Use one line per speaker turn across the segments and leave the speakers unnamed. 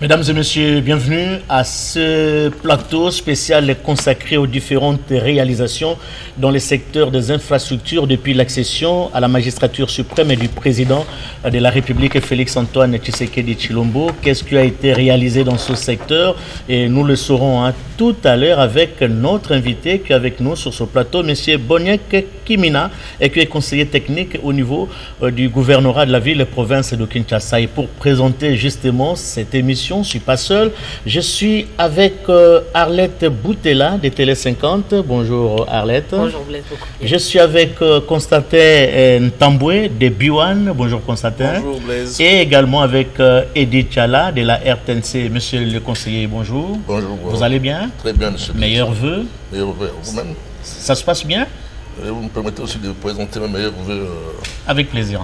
Mesdames et messieurs, bienvenue à ce plateau spécial consacré aux différentes réalisations dans le secteur des infrastructures depuis l'accession à la magistrature suprême et du président de la République, Félix-Antoine Tshisekedi Tshilombo. Qu'est-ce qui a été réalisé dans ce secteur? Et nous le saurons tout à l'heure avec notre invité qui est avec nous sur ce plateau, M. Boniek Kimina, et qui est conseiller technique au niveau du gouvernorat de la ville et province de Kinshasa. Et pour présenter justement cette émission, je ne suis pas seul. Je suis avec Arlette Boutella de Télé 50. Bonjour Arlette.
Bonjour Blaise.
Je suis avec Constantin Ntamboué de Biwan. Bonjour Constantin.
Bonjour Blaise.
Et également avec Edith Chala de la RTNC. Monsieur le conseiller, bonjour.
Bonjour.
Vous allez bien?
Très bien, monsieur.
Meilleurs vœux.
Meilleurs vœux vous-même.
Ça se passe bien?
Vous me permettez aussi de présenter mes meilleurs vœux
avec plaisir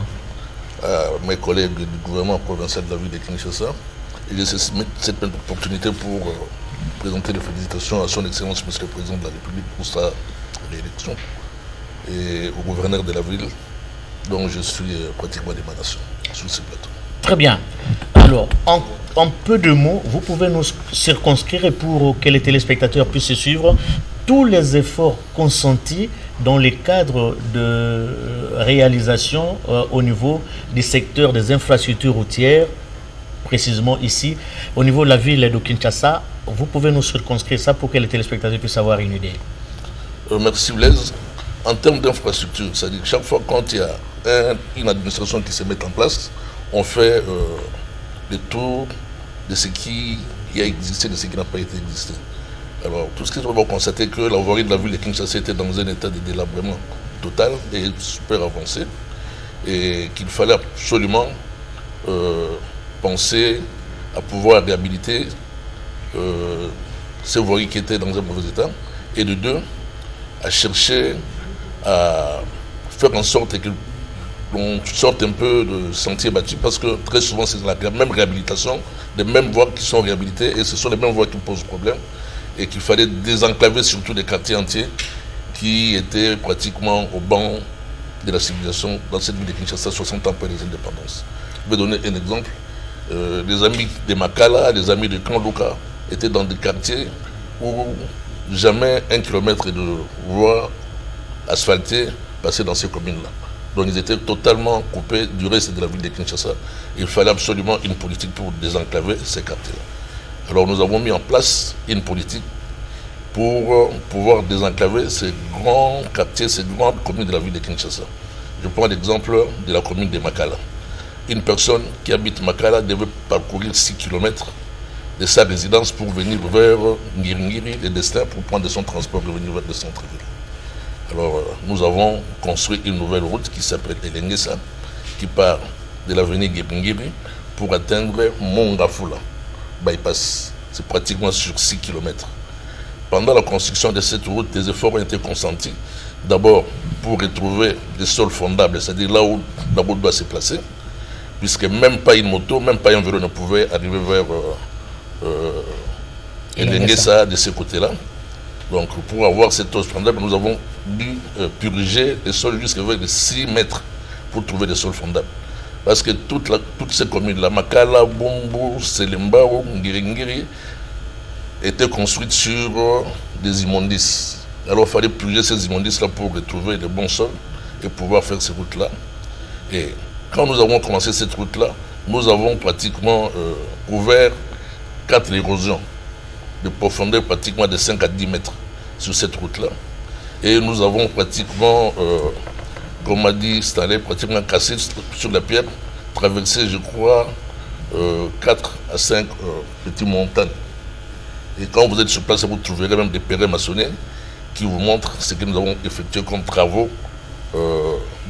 à mes collègues du gouvernement provincial de la ville de Kinshasa. Et je saisis cette même opportunité pour présenter les félicitations à son Excellence, Monsieur le Président de la République, pour sa réélection, et au gouverneur de la ville, dont je suis pratiquement d'émanation sur ce plateau.
Très bien. Alors, en peu de mots, vous pouvez nous circonscrire et pour que les téléspectateurs puissent suivre tous les efforts consentis dans le cadre de réalisation au niveau du secteur des infrastructures routières, précisément ici, au niveau de la ville de Kinshasa. Vous pouvez nous circonscrire ça pour que les téléspectateurs puissent avoir une idée.
Merci Blaise. En termes d'infrastructure, c'est-à-dire que chaque fois quand il y a une administration qui se met en place, on fait le tour de ce qui a existé, de ce qui n'a pas été existé. Alors, tout ce qui va constater que la voirie de la ville de Kinshasa était dans un état de délabrement total et super avancé, et qu'il fallait absolument penser à pouvoir réhabiliter ces voiries qui étaient dans un mauvais état, et de deux, à chercher à faire en sorte que l'on sorte un peu de sentiers battus, parce que très souvent c'est la même réhabilitation, les mêmes voies qui sont réhabilitées, et ce sont les mêmes voies qui posent problème, et qu'il fallait désenclaver surtout des quartiers entiers qui étaient pratiquement au banc de la civilisation dans cette ville de Kinshasa 60 ans après les indépendances. Je vais donner un exemple. Les amis de Makala, les amis de Kanlouka étaient dans des quartiers où jamais 1 kilomètre de voie asphaltée passait dans ces communes-là. Donc ils étaient totalement coupés du reste de la ville de Kinshasa. Il fallait absolument une politique pour désenclaver ces quartiers-là. Alors nous avons mis en place une politique pour pouvoir désenclaver ces grands quartiers, ces grandes communes de la ville de Kinshasa. Je prends l'exemple de la commune de Makala. Une personne qui habite Makala devait parcourir 6 km de sa résidence pour venir vers Ngiri, le destin, pour prendre son transport et venir vers le centre-ville. Alors nous avons construit une nouvelle route qui s'appelle Elengesa, qui part de l'avenue Ngiri pour atteindre Mongafula. Bypass, c'est pratiquement sur 6 km. Pendant la construction de cette route, des efforts ont été consentis. D'abord, pour retrouver des sols fondables, c'est-à-dire là où la route doit se placer, puisque même pas une moto, même pas un vélo ne pouvait arriver vers Elengesa de ce côté-là. Donc, pour avoir cette sol fondable, nous avons dû purger les sols jusqu'à vers 6 mètres pour trouver des sols fondables. Parce que toutes ces communes-là, Makala, Bumbu, Selembao, Ngiri, étaient construites sur des immondices. Alors il fallait purger ces immondices-là pour retrouver les bons sols et pouvoir faire ces routes-là. Et quand nous avons commencé cette route-là, nous avons pratiquement couvert 4 érosions de profondeur pratiquement de 5 à 10 mètres sur cette route-là. Et nous avons pratiquement... comme a dit Stanley, pratiquement cassé sur la pierre, traversé, je crois, 4 à 5 petites montagnes. Et quand vous êtes sur place, vous trouverez même des perrets maçonnés qui vous montrent ce que nous avons effectué comme travaux,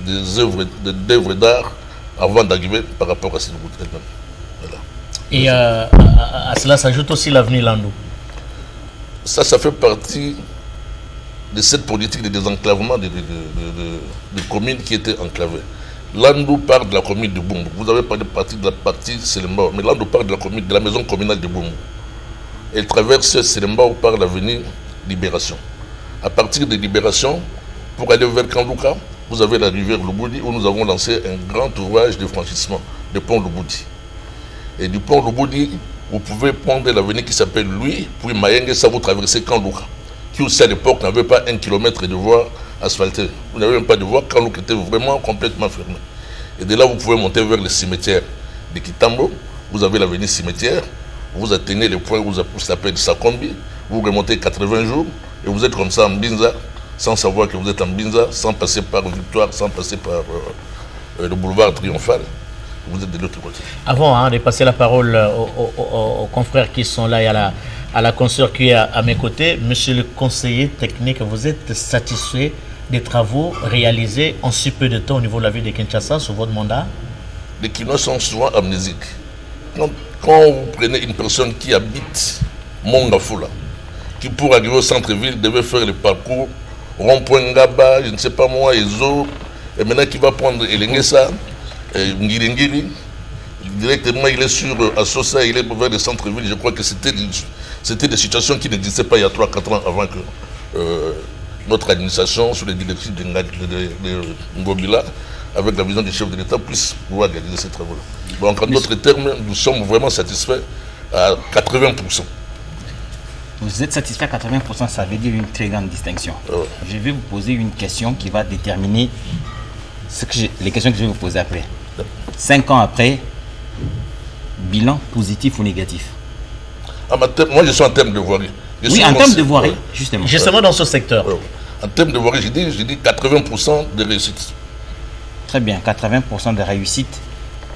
des œuvres d'art avant d'arriver par rapport à cette route elle-même. Voilà.
Et à cela s'ajoute aussi l'avenue Landou.
Ça fait partie de cette politique de désenclavement de communes qui étaient enclavées. Landou part de la commune de Bumbu. Vous avez parlé de la partie Selembao, mais Landou part de la maison communale de Bumbu. Elle traverse Selembao par l'avenue Libération. À partir de Libération, pour aller vers Kanlouka, vous avez la rivière Lubudi où nous avons lancé un grand ouvrage de franchissement, le pont Lubudi. Et du pont Lubudi, vous pouvez prendre l'avenue qui s'appelle Louis, puis Mayenge, ça vous traversez Kanlouka, qui aussi à l'époque n'avait pas 1 kilomètre de voie asphaltée. Vous n'avez même pas de voie, Kanlouka était vraiment complètement fermé. Et de là, vous pouvez monter vers le cimetière de Kitambo, vous avez l'avenue cimetière, vous atteignez le point où ça s'appelle Sakombi, vous remontez 80 jours, et vous êtes comme ça en Binza, sans savoir que vous êtes en Binza, sans passer par Victoire, sans passer par le boulevard Triomphal. Vous êtes de l'autre côté.
Avant de passer la parole aux confrères qui sont là et à la consoeur qui est à mes côtés, monsieur le conseiller technique, vous êtes satisfait des travaux réalisés en si peu de temps au niveau de la ville de Kinshasa sous votre mandat?
Les Kinois sont souvent amnésiques. Quand vous prenez une personne qui habite Mongafula, qui pour arriver au centre-ville devait faire le parcours rond-point Ngaba, je ne sais pas moi, Ezo, et maintenant qui va prendre Elengesa, Ngiri, directement il est sur Assosa, il est vers le centre-ville. Je crois que c'était des situations qui n'existaient pas il y a 3-4 ans avant que notre administration, sous les directives de Ngobila, avec la vision du chef de l'État, puisse pouvoir réaliser ces travaux-là. Donc en d'autres termes, nous sommes vraiment satisfaits à 80%.
Vous êtes satisfait à 80%, ça veut dire une très grande distinction. Je vais vous poser une question qui va déterminer les questions que je vais vous poser après. 5 ans après, bilan positif ou négatif?
Moi, je suis en termes de voirie.
Oui, en termes de voirie, justement.
Justement dans ce secteur.
En termes de voirie, j'ai dit 80% de réussite.
Très bien, 80% de réussite.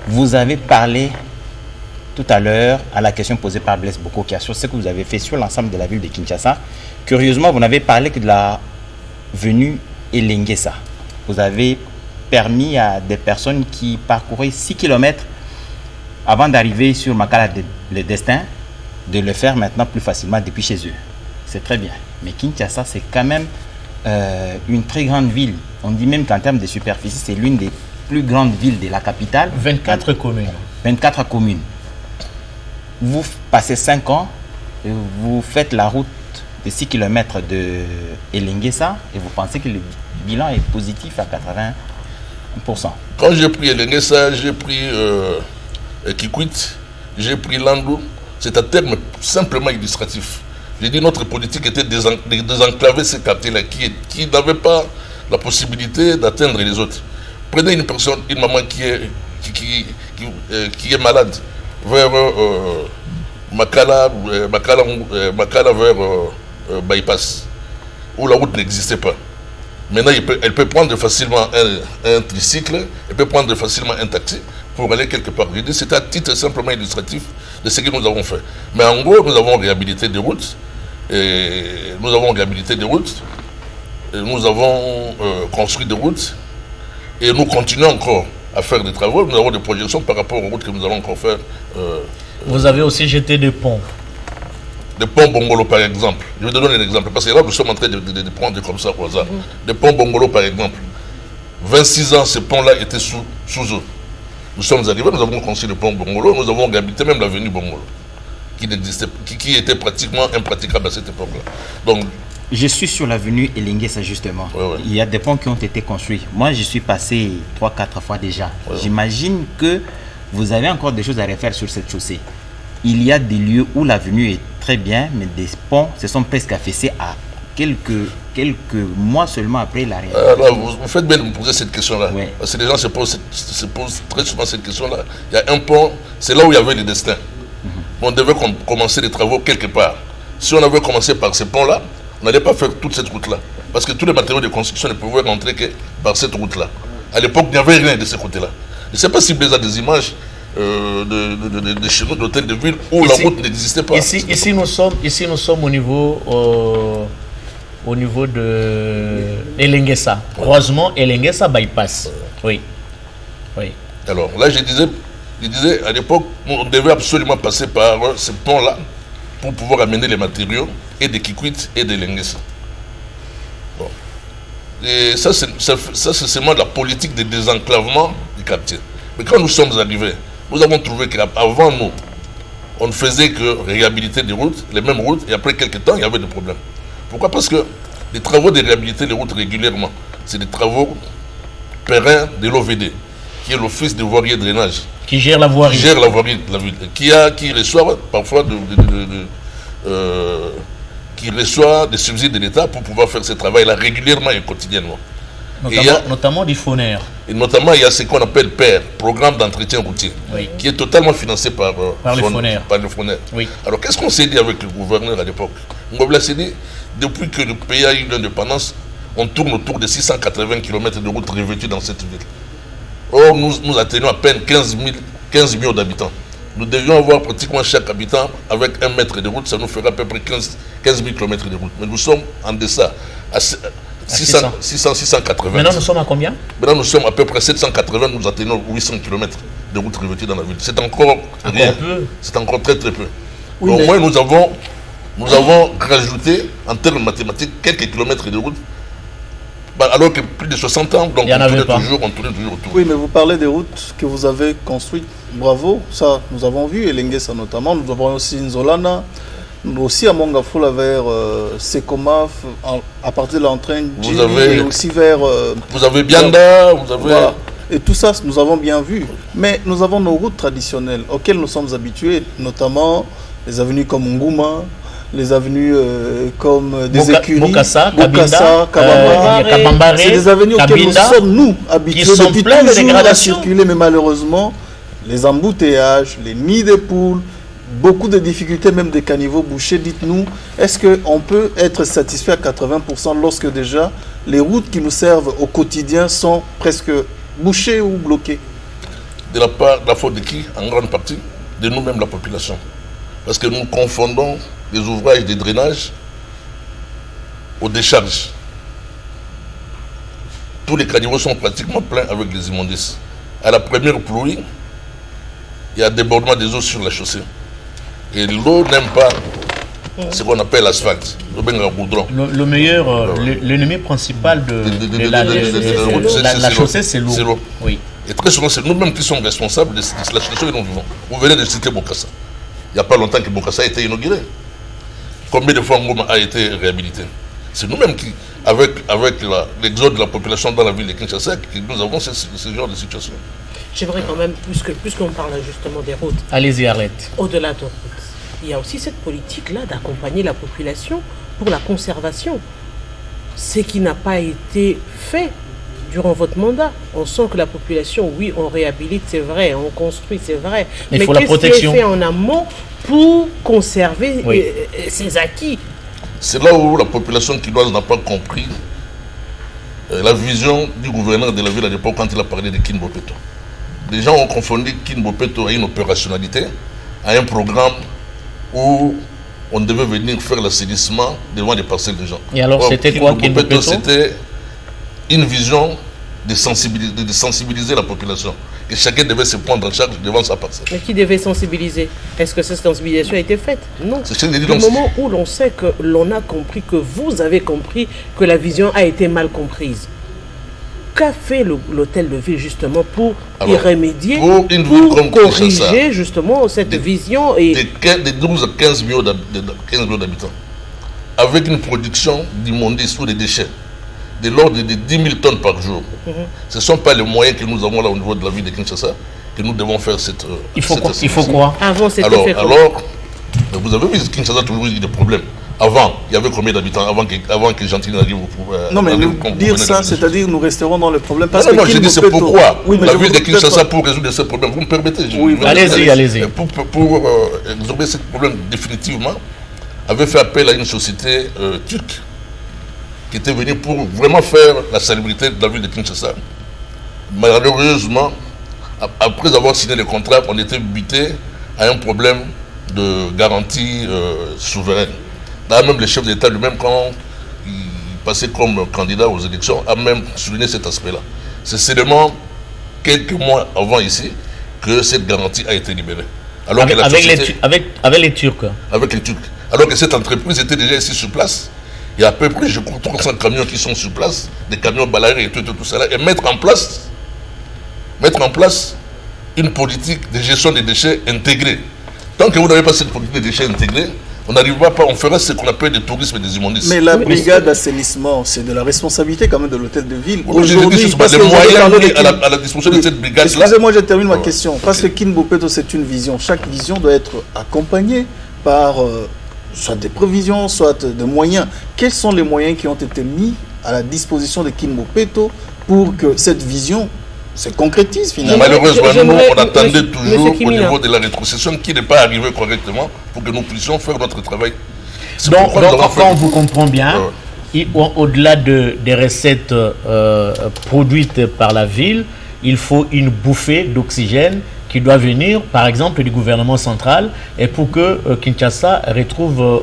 Vous avez parlé tout à l'heure à la question posée par Blaise Bokokia sur ce que vous avez fait sur l'ensemble de la ville de Kinshasa. Curieusement, vous n'avez parlé que de la venue Elengesa. Vous avez permis à des personnes qui parcouraient 6 km avant d'arriver sur Makala le Destin de le faire maintenant plus facilement depuis chez eux. C'est très bien. Mais Kinshasa, c'est quand même une très grande ville. On dit même qu'en termes de superficie, c'est l'une des plus grandes villes de la capitale.
24 communes.
24 communes. Vous passez 5 ans et vous faites la route de 6 km de Elengesa et vous pensez que le bilan est positif à 80%.
Quand j'ai pris Elengesa, j'ai pris Kikwit, j'ai pris Landou, c'est un terme simplement illustratif. J'ai dit notre politique était de désenclaver ces quartiers-là qui n'avaient pas la possibilité d'atteindre les autres. Prenez une personne, une maman qui est malade, vers Makala vers Bypass, où la route n'existait pas. Maintenant, elle peut prendre facilement un tricycle, elle peut prendre facilement un taxi pour aller quelque part. Je dis, c'est un titre simplement illustratif de ce que nous avons fait. Mais en gros, nous avons réhabilité des routes, et nous avons construit des routes, et nous continuons encore à faire des travaux. Nous avons des projections par rapport aux routes que nous allons encore faire.
Vous avez aussi jeté des ponts.
Des ponts Bongolo, par exemple. Je vais te donner un exemple, parce que là, nous sommes en train de prendre comme ça au hasard. Des ponts Bongolo, par exemple. 26 ans, ce pont-là était sous eau. Nous sommes arrivés, nous avons construit le pont Bongolo, nous avons réhabilité même l'avenue Bongolo, qui était pratiquement impraticable à cette époque-là. Donc,
je suis sur l'avenue Elengesa justement.
Ouais.
Il y a des ponts qui ont été construits. Moi, je suis passé 3-4 fois déjà. J'imagine que vous avez encore des choses à refaire sur cette chaussée. Il y a des lieux où l'avenue est très bien, mais des ponts se sont presque affaissés à quelques mois seulement après la réalisation.
Alors, vous faites bien de me poser cette question-là.
Oui.
Parce que les gens se posent très souvent cette question-là. Il y a un pont, c'est là où il y avait le destin. On devait commencer les travaux quelque part. Si on avait commencé par ce pont-là, on n'allait pas faire toute cette route-là. Parce que tous les matériaux de construction ne pouvaient rentrer que par cette route-là. À l'époque, il n'y avait rien de ce côté-là. Je ne sais pas si vous avez des images de chez nous, d'hôtels de ville, où la route n'existait pas.
Ici, nous sommes au niveau de Elengesa. Croisement Elengesa bypass. Oui.
Alors là, je disais, à l'époque, on devait absolument passer par ce pont-là pour pouvoir amener les matériaux et des Kikwit et des Lengesa. Bon. Et ça, c'est seulement la politique de désenclavement du quartier. Mais quand nous sommes arrivés, nous avons trouvé qu'avant nous, on ne faisait que réhabiliter des routes, les mêmes routes, et après quelques temps, il y avait des problèmes. Pourquoi? Parce que les travaux de réhabiliter les routes régulièrement, c'est des travaux pérennes de l'OVD. qui est l'office de voirie et drainage,
Qui gère la voirie.
qui gère la voirie de la ville, qui reçoit parfois qui reçoit des subsides de l'État pour pouvoir faire ce travail-là régulièrement et quotidiennement.
Notamment du FONER.
Et notamment, il y a ce qu'on appelle PER, Programme d'entretien routier,
Oui.
qui est totalement financé par
le FONER.
Oui.
Oui.
Alors, qu'est-ce qu'on s'est dit avec le gouverneur à l'époque? Ngobla s'est dit, depuis que le pays a eu l'indépendance, on tourne autour de 680 km de routes revêtues dans cette ville. Or, nous atteignons à peine 15 millions d'habitants. Nous devions avoir pratiquement chaque habitant avec 1 mètre de route, ça nous fera à peu près 15 000 km de route. Mais nous sommes en deçà, à 680.
Maintenant, nous sommes à combien?
Maintenant, nous sommes à peu près 780, nous atteignons 800 km de route revêtue dans la ville. C'est encore rien.
Peu.
C'est encore très très peu.
Oui,
Au
mais-
moins, nous avons rajouté, en termes mathématiques, quelques kilomètres de route. Alors que plus de 60 ans, donc
Il y en
on
avait
tournait
pas.
toujours autour.
Oui, mais vous parlez des routes que vous avez construites. Bravo, ça, nous avons vu, et Lenguesa notamment. Nous avons aussi Nzolana, nous aussi à Mongafula vers Sekoma, à partir de l'entraîne,
Vous avez-
et aussi vers...
Vous avez Bianda, vous avez...
Voilà. Et tout ça, nous avons bien vu. Mais nous avons nos routes traditionnelles auxquelles nous sommes habitués, notamment les avenues comme Nguma, les avenues comme des écuries,
Bokassa,
Bokassa, Kabamba.
Kabambare,
C'est des avenues auxquelles nous
Kabinda,
sommes, nous, habitués
qui sont
depuis
pleines de
toujours à
dégradations.
circuler, mais malheureusement, les embouteillages, les nids de poules, beaucoup de difficultés, même des caniveaux bouchés. Dites-nous, est-ce qu'on peut être satisfait à 80% lorsque déjà les routes qui nous servent au quotidien sont presque bouchées ou bloquées?
De la faute de qui? En grande partie, de nous-mêmes, la population. Parce que nous confondons les ouvrages de drainage aux décharges. Tous les caniveaux sont pratiquement pleins avec les immondices. À la première pluie, il y a débordement des eaux sur la chaussée. Et l'eau n'aime pas ce qu'on appelle l'asphalte, le benga goudron.
Le meilleur, l'ennemi principal de la chaussée, c'est
C'est
l'eau.
l'eau.
Oui.
Et très souvent, c'est nous-mêmes qui sommes responsables de la situation que nous vivons. Vous venez de citer Bokassa. Il n'y a pas longtemps que Bokassa a été inauguré. Combien de fois Ngoma a été réhabilité? C'est nous-mêmes qui, avec l'exode de la population dans la ville de Kinshasa, que nous avons ce genre de situation.
J'aimerais quand même, puisqu'on parle justement des routes,
Allez-y, arrête.
au-delà de routes, il y a aussi cette politique-là d'accompagner la population pour la conservation. Ce qui n'a pas été fait durant votre mandat. On sent que la population, oui, on réhabilite, c'est vrai, on construit, c'est vrai.
Mais il faut la
qu'est-ce qui
protection.
est fait en amont pour conserver
Oui.
ces acquis?
C'est là où la population quinoise n'a pas compris la vision du gouverneur de la ville à l'époque quand il a parlé de Kinbopeto. Les gens ont confondu Kinbopeto à une opérationnalité, à un programme où on devait venir faire l'assainissement devant les parcelles des gens.
Et alors, c'était quoi, Kinbopeto?
C'était une vision de sensibiliser la population. Que chacun devait se prendre en charge devant sa parcelle.
Mais qui devait sensibiliser? Est-ce que cette sensibilisation a été faite? Non.
C'est ce que j'ai dit,
Du
donc,
moment où l'on sait que l'on a compris, que vous avez compris que la vision a été mal comprise, qu'a fait l'hôtel de ville justement pour y
Alors,
remédier,
pour une ville
pour
comme
corriger
Kinshasa,
justement cette vision et
de 12 à 15 millions d'habitants, avec une production d'immondices ou de déchets de l'ordre de 10 000 tonnes par jour. Ce ne sont pas les moyens que nous avons là au niveau de la ville de Kinshasa que nous devons faire cette...
Il faut
cette
quoi? Il faut
assainissement.
quoi?
avant c'était
Alors,
fait comment?
vous avez vu, Kinshasa a toujours eu des problèmes. Avant, il y avait combien d'habitants avant que Gentilly n'arrive au pouvoir?
Non, mais
arrive
nous
comme
dire
gouverneur
ça,
de la ville.
c'est-à-dire nous resterons dans le problème. Parce
Non,
que
je dis c'est
Kinbopeto-
pourquoi
Oui, mais
la
je
ville de
vous-
Kinshasa, pour résoudre ce problème, vous me permettez
Oui,
allez-y, allez-y.
Pour résoudre ce problème définitivement, avait fait appel à une société turque qui était venue pour vraiment faire la salubrité de la ville de Kinshasa. Malheureusement, après avoir signé le contrat, on était buté à un problème de garantie souveraine. Là, même le chef d'État lui-même, quand il passait comme candidat aux élections, a même souligné cet aspect-là. C'est seulement quelques mois avant ici que cette garantie a été libérée. Alors que la
Avec
société-
avec les Turcs.
avec les Turcs. Alors que cette entreprise était déjà ici sur place. Il y a à peu près, je crois, 300 camions qui sont sur place, des camions balayés et tout cela, et mettre en place une politique de gestion des déchets intégrée. Tant que vous n'avez pas cette politique de déchets intégrée, On n'arrivera pas, on ferait ce qu'on appelle des tourismes et des immondices.
Mais la brigade d'assainissement, c'est de la responsabilité quand même de l'hôtel de ville.
Aujourd'hui, les moyens à la disposition de cette brigade.
Excusez-moi, je termine ma question. Parce que Kin Bopeto, c'est une vision. Chaque vision doit être accompagnée par soit des provisions, soit des moyens. Quels sont les moyens qui ont été mis à la disposition de Kin Bopeto pour que cette vision se concrétise finalement?
Malheureusement, nous, on attendait toujours au niveau de la rétrocession qui n'est pas arrivé correctement pour que nous puissions faire notre travail.
Donc quand on vous comprend bien, au-delà des recettes produites par la ville, il faut une bouffée d'oxygène qui doit venir, par exemple, du gouvernement central, et pour que Kinshasa retrouve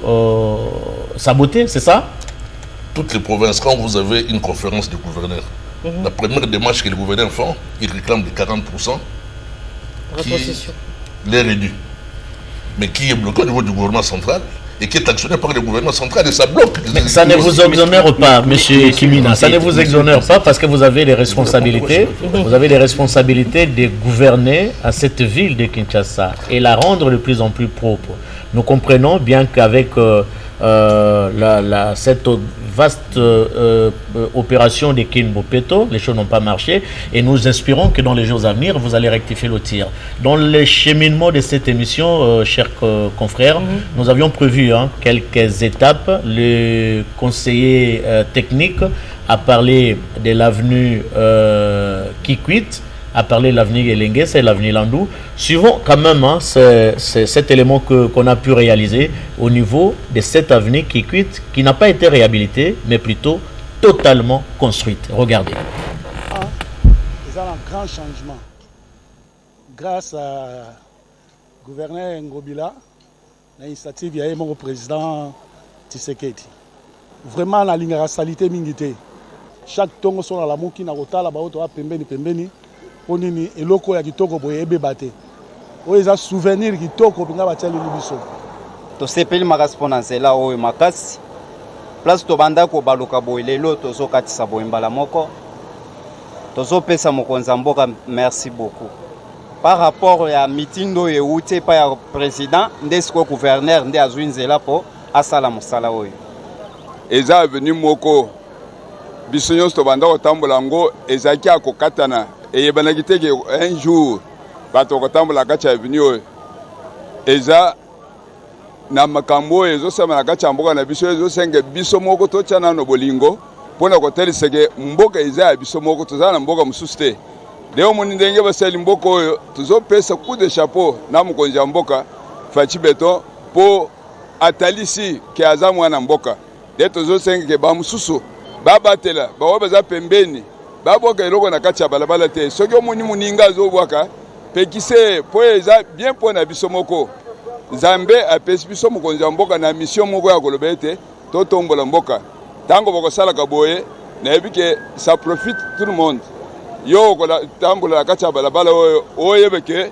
sa beauté, c'est ça?
Toutes les provinces, quand vous avez une conférence de gouverneurs, la première démarche que les gouverneurs font, ils réclament des 40% qui les réduit, mais qui est bloqué au niveau du gouvernement central et qui est actionné par le gouvernement central et ça bloque.
Mais ça ne vous exonère pas, M. Kimina, ça ne vous exonère pas parce que vous avez les responsabilités, de gouverner à cette ville de Kinshasa et la rendre de plus en plus propre. Nous comprenons bien qu'avec cette vaste opération de Kin Bopeto, les choses n'ont pas marché et nous espérons que dans les jours à venir, vous allez rectifier le tir. Dans le cheminement de cette émission, chers confrères, nous avions prévu quelques étapes. Le conseiller technique a parlé de l'avenue Kikwit, a parlé de l'avenue Elenge, c'est l'avenue Landou. Suivons quand même cet élément qu'on a pu réaliser au niveau de cette avenue Kikwit qui n'a pas été réhabilitée, mais plutôt totalement construite. Regardez.
C'est un grand changement. Grâce à gouverneur Ngobila, l'initiative il y a mon président Tshisekedi. Vraiment la ligne salité mingité. Chaque tongo sur la mouki na rotala ba oto pembeni. Onini eloko ya kitoko boye ebebate. Oeza souvenir kitoko pinga bateli libiso.
To sepeli makasponance la oyo makasi. Place to banda ko baluka boye lelo to zo katisa boye mbala moko. To zo pesa mokonza mboka merci beaucoup. Par rapport ya meeting do yeute pa ya président ndesko gouverneur nde azwinzela po asala musala oyo.
Eza venu moko bisonyo to banda ko tambola ngo ezaki akokatana. Et un jour, la gacha est venue. Eza na makambo ezo sama na gacha mboka na biso ezo senge biso moko to chana no bolingo pona ko teli sege mboka eza biso moko to zana mboka mususte. Leo moni ndenge basali mboka oyo tuzo pesa coup de chapeau na mukonja mboka fachi beton po atalisi ke azamu na mboka. De tuzo senge ke ba mususu babatela ba baza pembeni. Baboka eloko na kati ya balabala te soki omoni muninga azobwaka pekise po eza bien po na biso moko Nzambe apesi biso mokonzi ya mboka na mission moko ya koloba ete totombola mboka tango bokosalaka boye nayebi ke ça profite tout le monde yo kola tambola na kati ya balabala oyo oyebe ke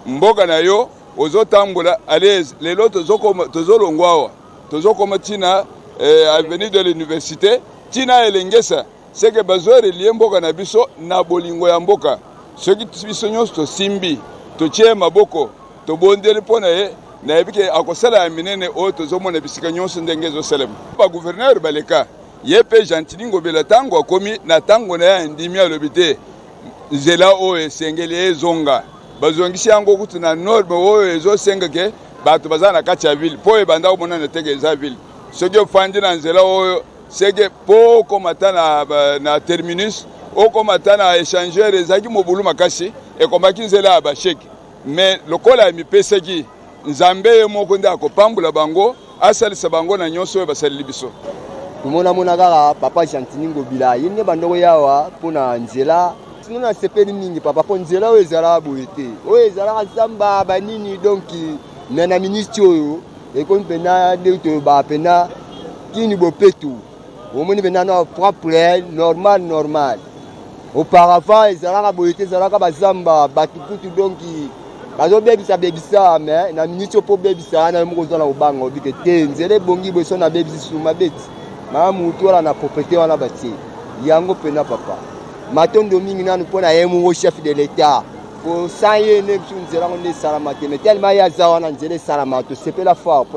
mboka na yo ozotambola à l'aise lelo tozolongwa awa tozokoma tina avenue de l'université tina elengesa c'est que besoin de lier mboka na biso na bolingo ya mboka soki biso nyonso tosimbi totie maboko tobondeli mpona ye nayebi ke akosala ya minene oyo tozomona bisika nyonso ndenge ezosalema bagouverneur baleka ye mpe Gentili Ngobila ntango akomi na ntango na ye ndimi alobi te nzela oyo esengeli ezonga bazongisi yango kutu na norme oyo ezosenga ke bato baza na kati ya ville mpo ebanda komonana teke eza ville soki ofandi na nzela oyo seke po okomata na terminus okomata na échangeur ezalaki mobulu makasi ekomaki nzela ya basheke mais lokola ya mipesaki Nzambe ye moko nde akopambola bango asalisa bango na nyonso oyo basaleli biso
mona kaka papa Gentili Ngobila ye nde bandoko yawa mpona nzela sino na sepeli mingi papa po nzela oyo ezalaka boye te oyo ezalaka samba banini donc na ministre oyo ekomi mpena nde toyeba mpena Kin Bopeto omoni mpena na propre normal auparavant ezalaka boye te ezalaka bazamba batukutu donc bazobebisa mais na ministre po bebisa na moko zona obanga obike te nzela ebongi boso na bebisi suma beti ma mutu wala na propriété wana batie yango pena papa matondo mingi nanu pona ye mo chef de l'état pour ça ye ne nzela ngonde salama te mais tellement ya za wana nzela salama to sepela fort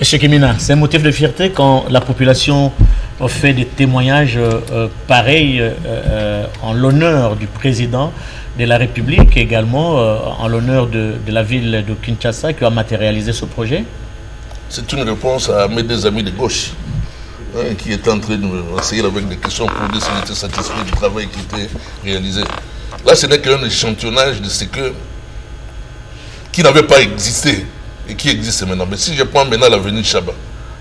Monsieur Kimina, c'est un motif de fierté quand la population fait des témoignages pareils en l'honneur du président de la République, également en l'honneur de la ville de Kinshasa qui a matérialisé ce projet?
C'est une réponse à mes deux amis de gauche qui étaient en train de m'essayer avec des questions pour dire s'ils étaient satisfaits du travail qui était réalisé. Là, ce n'est qu'un échantillonnage de ce qui n'avait pas existé et qui existe maintenant. Mais si je prends maintenant l'avenue Chaba,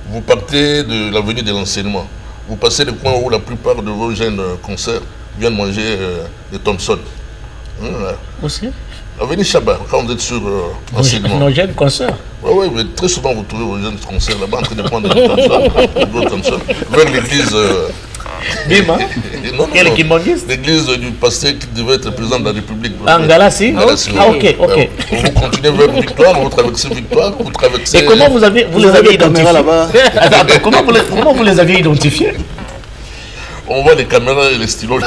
vous partez de l'avenue de l'enseignement, vous passez le coin où la plupart de vos jeunes concerts viennent manger des Thompson. Aussi l'avenue Chaba, quand vous êtes sur l'enseignement.
Nos jeunes concerts.
Oui, mais très souvent vous trouvez vos jeunes concerts là-bas en train de prendre des Thompson, vers l'église.
Bima. Quel
l'église du pasteur qui devait être président de la République.
Ngalassi. Ah, ok.
Vous continuez vers Victoire, vous traversez Victoire, vous traversez.
Et comment vous les avez identifiés là-bas? Comment vous les aviez identifiés?
On voit les caméras et les stylos.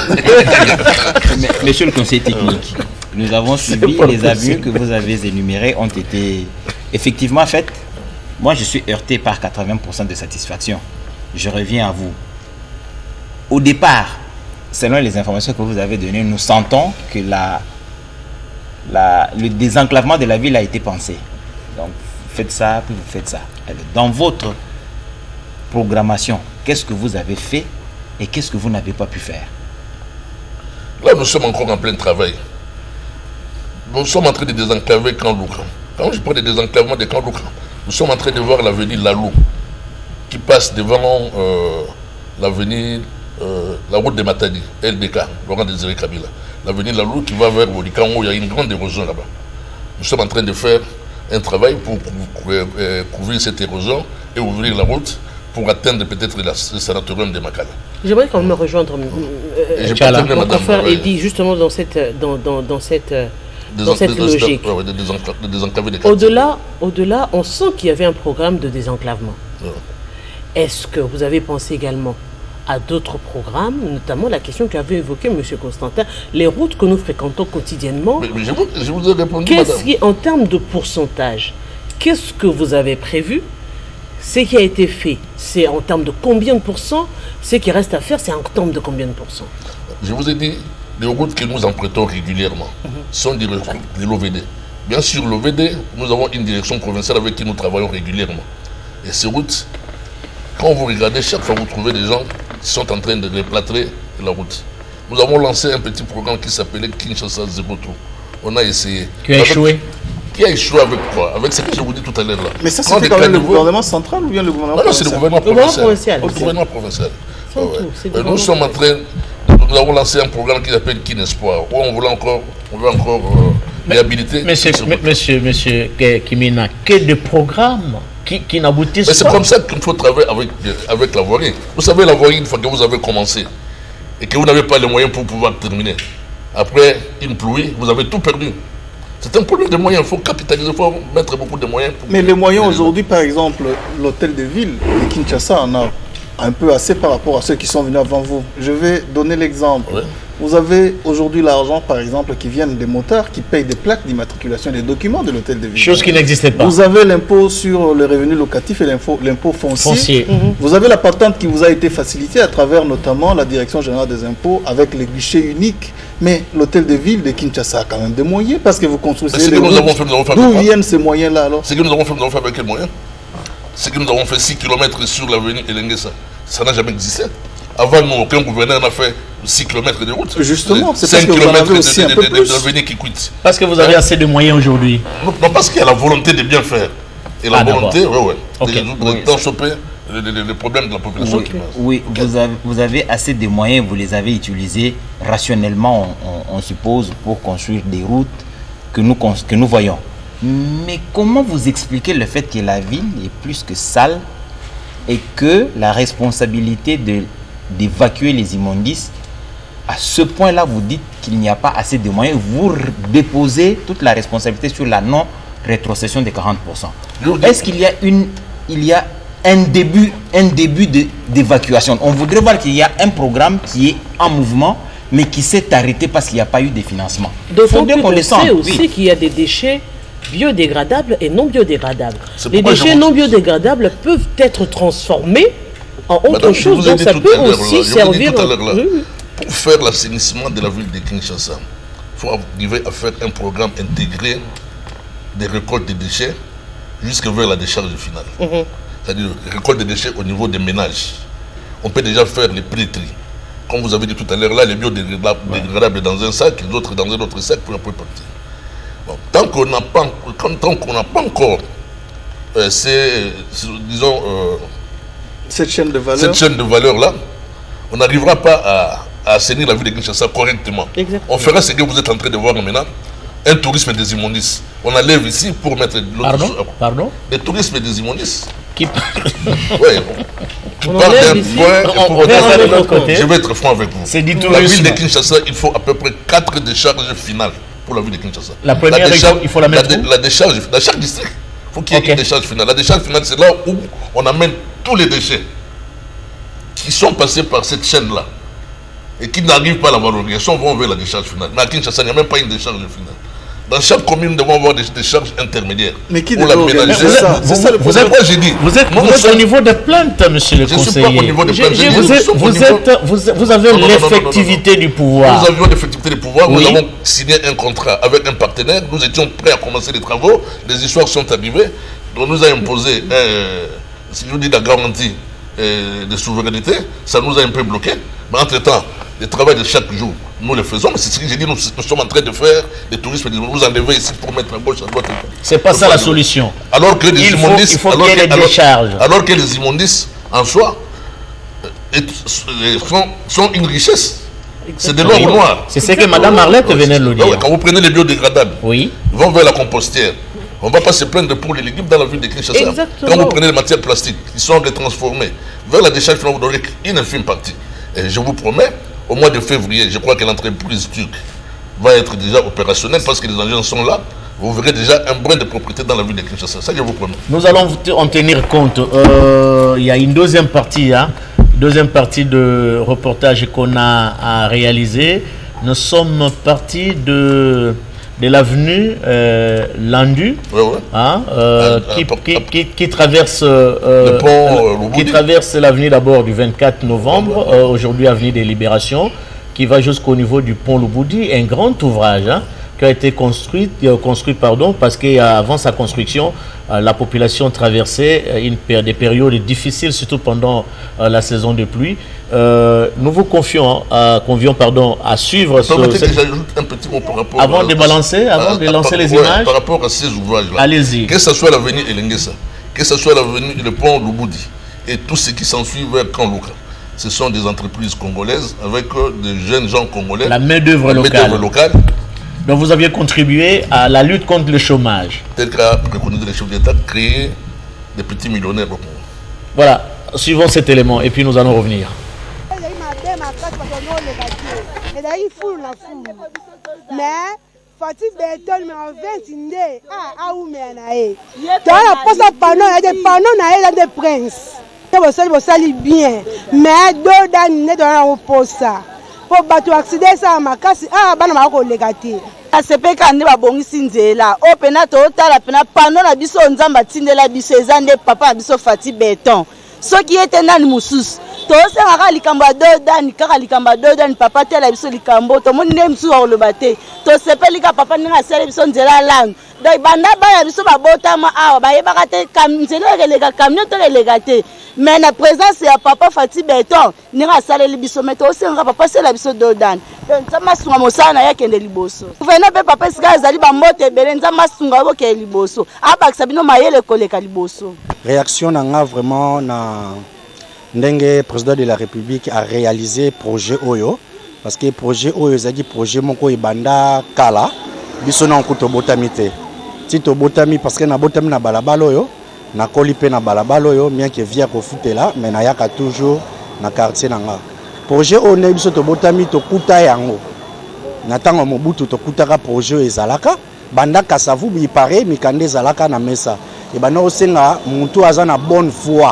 Monsieur le conseiller technique, nous avons suivi les avis que vous avez énumérés ont été effectivement faits. Moi, je suis heurté par 80% de satisfaction. Je reviens à vous. Au départ, selon les informations que vous avez données, nous sentons que le désenclavement de la ville a été pensé. Donc, faites ça, puis vous faites ça. Alors, dans votre programmation, qu'est-ce que vous avez fait et qu'est-ce que vous n'avez pas pu faire?
Là, nous sommes encore en plein travail. Nous sommes en train de désenclaver Kanlouka. Quand je parle de désenclavement de Kanlouka, nous sommes en train de voir l'avenue Lalou qui passe devant l'avenue, la route de Matadi, LDK, Laurent Désiré Kabila. L'avenue Lalou qui va vers Bodikan où il y a une grande érosion là-bas. Nous sommes en train de faire un travail pour couvrir cette érosion et ouvrir la route pour atteindre peut-être le sanatorium de Makala.
J'aimerais quand même rejoindre mon confrère Eddy justement dans cette logique. Au-delà, on sent qu'il y avait un programme de désenclavement. Est-ce que vous avez pensé également à d'autres programmes, notamment la question qu'avait évoquée M. Constantin, les routes que nous fréquentons quotidiennement?
Mais je vous ai répondu,
en termes de pourcentage, qu'est-ce que vous avez prévu? Ce qui a été fait, c'est en termes de combien de pourcents? Ce qui reste à faire, c'est en termes de combien de pourcents?
Je vous ai dit, les routes que nous empruntons régulièrement sont des routes de l'OVD. Bien sûr, l'OVD, nous avons une direction provinciale avec qui nous travaillons régulièrement. Et ces routes, quand vous regardez, chaque fois vous trouvez des gens qui sont en train de déplâtrer la route. Nous avons lancé un petit programme qui s'appelait Kinshasa Zero Tour. On a essayé.
Qui a échoué?
Qui a échoué avec quoi? Avec ce que je vous dis tout à l'heure là.
Mais ça, c'était quand même le gouvernement central ou bien le gouvernement provincial?
Non, c'est le gouvernement provincial. Le gouvernement provincial. Nous sommes en train, nous avons lancé un programme qui s'appelle Kin Espoir, où on veut encore réhabiliter.
Monsieur Kimina, que de programmes qui n'aboutissent pas.
C'est comme ça qu'il faut travailler avec la voirie. Vous savez, la voirie, une fois que vous avez commencé et que vous n'avez pas les moyens pour pouvoir terminer, après une pluie, vous avez tout perdu. C'est un problème de moyens, il faut capitaliser, il faut mettre beaucoup de moyens.
Mais les moyens aujourd'hui, par exemple, l'hôtel de ville de Kinshasa en a un peu assez par rapport à ceux qui sont venus avant vous. Je vais donner l'exemple.
Oui.
Vous avez aujourd'hui l'argent, par exemple, qui viennent des moteurs qui payent des plaques d'immatriculation des documents de l'hôtel de ville.
Chose qui n'existait pas.
Vous avez l'impôt sur le revenu locatif et l'impôt foncier. Vous avez la patente qui vous a été facilitée à travers notamment la Direction générale des impôts avec les guichets uniques. Mais l'hôtel de ville de Kinshasa a quand même des moyens parce que vous construisez des routes. D'où viennent ces moyens-là alors?
Ce que nous avons fait, nous avons fait avec quels moyens? C'est que nous avons fait 6 km sur l'avenue Elengesa. Ça n'a jamais existé. Avant nous, aucun gouverneur n'a fait 6 km de route.
Justement, c'est
5
parce que vous en avez
km
aussi un peu plus.
de l'avenue qui quitte.
Parce que vous avez assez de moyens aujourd'hui.
Non, parce qu'il y a la volonté de bien faire. Et la volonté, d'en choper les problèmes de la population.
Oui, vous avez assez de moyens, vous les avez utilisés rationnellement, on suppose, pour construire des routes que nous voyons. Mais comment vous expliquez le fait que la ville est plus que sale et que la responsabilité d'évacuer les immondices, à ce point-là, vous dites qu'il n'y a pas assez de moyens, vous déposez toute la responsabilité sur la non-rétrocession des 40%. Est-ce qu'il y a un début d'évacuation? On voudrait voir qu'il y a un programme qui est en mouvement, mais qui s'est arrêté parce qu'il n'y a pas eu de financement.
D'autant plus qu'on sait aussi qu'il y a des déchets biodégradables et non biodégradables.
C'est
Les
pourquoi
déchets non biodégradables peuvent être transformés en autre
Madame, je
chose,
vous ai
donc
dit
ça
tout
peut
à l'heure,
aussi
là,
servir.
tout à l'heure, là,
Oui.
pour faire l'assainissement de la ville de Kinshasa, il faut arriver à faire un programme intégré des récoltes de déchets jusqu'à vers la décharge finale. C'est-à-dire récolte de déchets au niveau des ménages. On peut déjà faire les pré-tri. Comme vous avez dit tout à l'heure, là, les biodégradables dans un sac, les autres dans un autre sac pour après partir. Bon, tant qu'on n'a pas encore
cette chaîne de valeur.
Cette chaîne de valeur-là, on n'arrivera pas à assainir la ville de Kinshasa correctement.
Exactement.
On fera ce que vous êtes en train de voir maintenant, un tourisme des immondices. On enlève ici pour mettre l'autre.
Pardon.
Le tourisme des immondices.
Qui
Oui, tu parles d'un point.
on verra de l'autre côté.
Je vais être franc avec vous.
C'est du
La
tourisme.
ville de Kinshasa, il faut à peu près 4 décharges finales pour la ville de Kinshasa.
La première, il faut la mettre où?
La décharge, dans chaque district, il faut qu'il y ait une décharge finale. La décharge finale, c'est là où on amène tous les déchets qui sont passés par cette chaîne-là et qui n'arrivent pas à la valorisation vont vers la décharge finale. Mais à Kinshasa, il n'y a même pas une décharge finale. Dans chaque commune, nous devons avoir des décharges intermédiaires.
Mais qui
pour la
devrait
ménager.
organiser ça?
C'est ça le problème. Moi, j'ai dit.
Vous êtes au niveau des plaintes, monsieur le
Je ne suis pas
conseiller.
au niveau des plaintes.
Vous avez l'effectivité du pouvoir.
Nous avions l'effectivité du pouvoir. Nous avons signé un contrat avec un partenaire. Nous étions prêts à commencer les travaux. Les histoires sont arrivées. Donc, nous a imposé, si je vous dis la garantie de souveraineté, ça nous a un peu bloqué. Mais entre-temps, le travail de chaque jour, nous le faisons. Mais c'est ce que j'ai dit, nous sommes en train de faire des tourismes. Vous enlevez ici pour mettre à gauche, à droite.
C'est pas ça la solution.
Alors que les immondices,
il faut qu'il y ait des décharges.
alors que les immondices, en soi, sont une richesse. C'est de l'or noir.
C'est ce que Mme Marlette venait de le dire.
Quand vous prenez les biodégradables,
Oui.
ils vont vers la compostière. On ne va pas se plaindre pour les légumes dans la ville de Kinshasa.
Exactement.
Quand vous prenez les matières plastiques qui sont retransformées vers la décharge finale, vous n'aurez qu'une infime partie. Et je vous promets, au mois de février, je crois que l'entreprise turque va être déjà opérationnelle parce que les engins sont là. Vous verrez déjà un brin de propriété dans la ville de Kinshasa. Ça, je vous promets.
Nous allons en tenir compte. Il y a une deuxième partie, de reportage qu'on a réalisé. Nous sommes partis de l'avenue Landu, qui traverse
le pont
qui traverse l'avenue d'abord du 24 novembre, aujourd'hui avenue des Libérations, qui va jusqu'au niveau du pont Louboudi, un grand ouvrage qui a été construit parce qu'avant sa construction, la population traversait des périodes difficiles, surtout pendant la saison de pluie. Nous vous convions à suivre
j'ajoute un petit mot par rapport
avant de lancer les images.
Par rapport à ces ouvrages-là.
Allez-y.
Que ce soit l'avenue Elengesa, que ce soit l'avenue le pont Louboudi et tout ce qui s'ensuit vers Kanlouka. Ce sont des entreprises congolaises avec des jeunes gens congolais.
La main-d'œuvre locale. Donc vous aviez contribué à la lutte contre le chômage.
Tel qu'a préconisé le chef d'État, créer des petits millionnaires.
Voilà, suivons cet élément et puis nous allons revenir.
Mais Fati Beton mais en 20 ah où mais na e. Tu as pas panneau, il y a des panneaux na des princes. Vous sali bien, mais deux d'années dans le poste ça. Pour battre accident ça makasi bana mako legati.
Asepeka nde babongisi nzela o pena totala pena panneau na biso nzamba tindela biso ezande papa biso Fati Beton. Soki ete nani mususu tosengaka likambo ya dodani kaka likambo ya dodani papa tela biso likambo tomoni nde mosusu akoloba te tosepeli ka papa ndenge asala biso nzela langu donc banda bana biso babotama awa bayebaka te nzela ekeleka camion to ekeleka te mais na présence ya papa Fati Beton ndenge asaleli biso me tosengaka papa asala biso dodani donc nzambe asunga mosala na ye akende liboso gouverneur mpe papa esika ezali bambote ebele nzambe asunga bokende liboso abakisa bino mayele koleka liboso.
Réaction nanga vraiment na ndenge président de la République a réalisé projet Oyo parce que projet Oyo ezaki projet moko ebanda kala biso na nkuto botami te tito botami parce que na botami na balabala oyo na koli pe na balabala oyo bien que via ko futela mais na yaka toujours na quartier nanga projet Oyo ne biso to botami to kuta yango na tango mobutu to kutaka projet ezalaka banda kasavu bi pare mikande ezalaka na mesa et ben nous senga muntu aza na bonne foi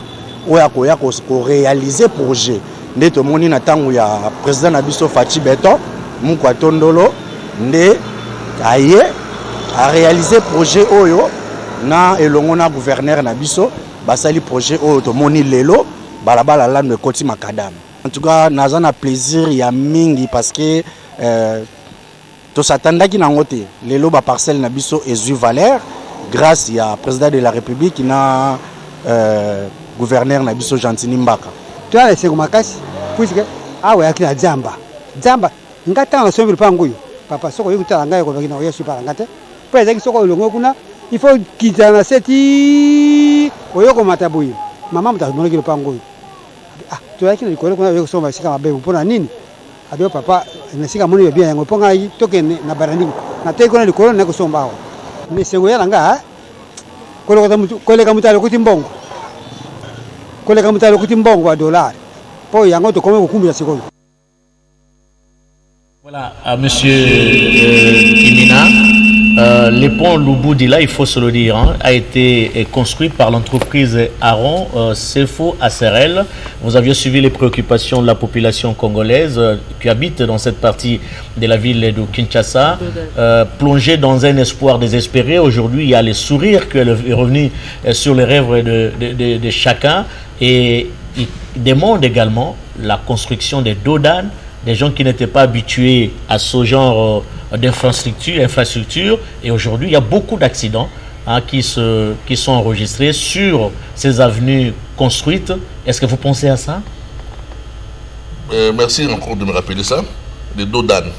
oya ko réaliser projet nde to moni na tangu ya président na biso Fati Beton muko atondolo nde aye a réalisé projet Oyo na elongo na gouverneur na biso basali projet Oyo to moni lelo balabala lande koti makadam. En tout cas naza na plaisir ya mingi parce que to s'attendaki na ngote lelo ba parcelle na biso ezui valeur grâce ya président de la République na gouverneur na biso Gentini Mbaka.
Tu as laissé makasi puisque awe akina jamba ngata na sombi panguyo papa soko yuta ngai ko bakina oyesu para ngate pa ezaki soko longo kuna il faut kitana seti oyoko matabuyi mama mtamonaki le panguyo tu as kina likolo kuna oyoko soma sika mabe mpona nini abio papa nasika moni bien yango ponga yi tokene na barandingi na teko na likolo na ko somba awa misengo yala nga koleka mutalo kuti mbongo koleka mutalo kuti mbongo wa dollar po yango to kome kukumbi ya sikoyo.
Voilà, à monsieur Kimina, le pont Lubudila, il faut se le dire, hein, a été construit par l'entreprise Aron Sefo Aserel. Vous aviez suivi les préoccupations de la population congolaise qui habite dans cette partie de la ville de Kinshasa, plongée dans un espoir désespéré. Aujourd'hui, il y a le sourire qui est revenu sur les rêves de chacun, et il demande également la construction des dodanes, des gens qui n'étaient pas habitués à ce genre d'infrastructure. Et aujourd'hui, il y a beaucoup d'accidents qui sont enregistrés sur ces avenues construites. Est-ce que vous pensez à ça?
Merci encore de me rappeler ça. Les dodanes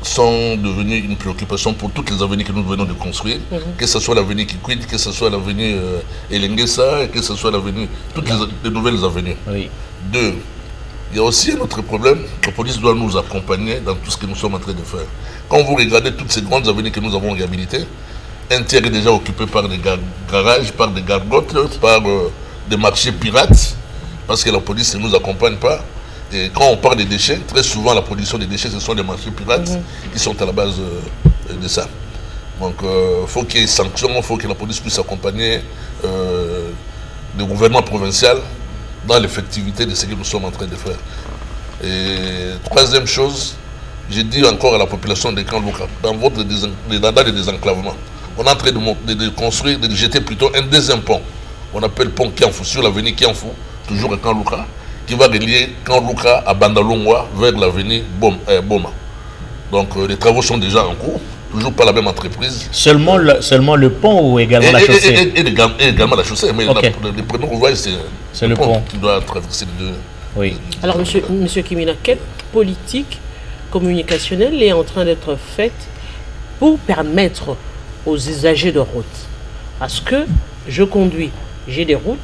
sont devenus une préoccupation pour toutes les avenues que nous venons de construire, que ce soit l'avenue Kikwit, que ce soit l'avenue Elengesa, que ce soit l'avenue, toutes les nouvelles avenues. Oui. Deux, il y a aussi un autre problème, la police doit nous accompagner dans tout ce que nous sommes en train de faire. Quand vous regardez toutes ces grandes avenues que nous avons réhabilitées, un tiers est déjà occupé par des garages, par des gargotes, par des marchés pirates, parce que la police ne nous accompagne pas. Et quand on parle des déchets, très souvent la production des déchets, ce sont des marchés pirates qui sont à la base de ça. Donc il faut qu'il y ait sanctions, il faut que la police puisse accompagner le gouvernement provincial dans l'effectivité de ce que nous sommes en train de faire. Et troisième chose, j'ai dit encore à la population de Kanlouka, dans votre désenclavement, on est en train de construire, de jeter plutôt un deuxième pont. On appelle pont Kianfou, sur l'avenue Kianfou, toujours à Kanlouka, qui va relier Kanlouka à Bandalongwa vers l'avenue Boma. Donc les travaux sont déjà en cours, toujours pas la même entreprise.
Seulement le pont ou également la chaussée?
Et également la chaussée, mais
okay.
Le premier ouvrage, c'est le pont qui doit traverser les deux.
Oui.
Alors, monsieur Kimina, quelle politique communicationnelle est en train d'être faite pour permettre aux usagers de route? Parce que je conduis, j'ai des routes,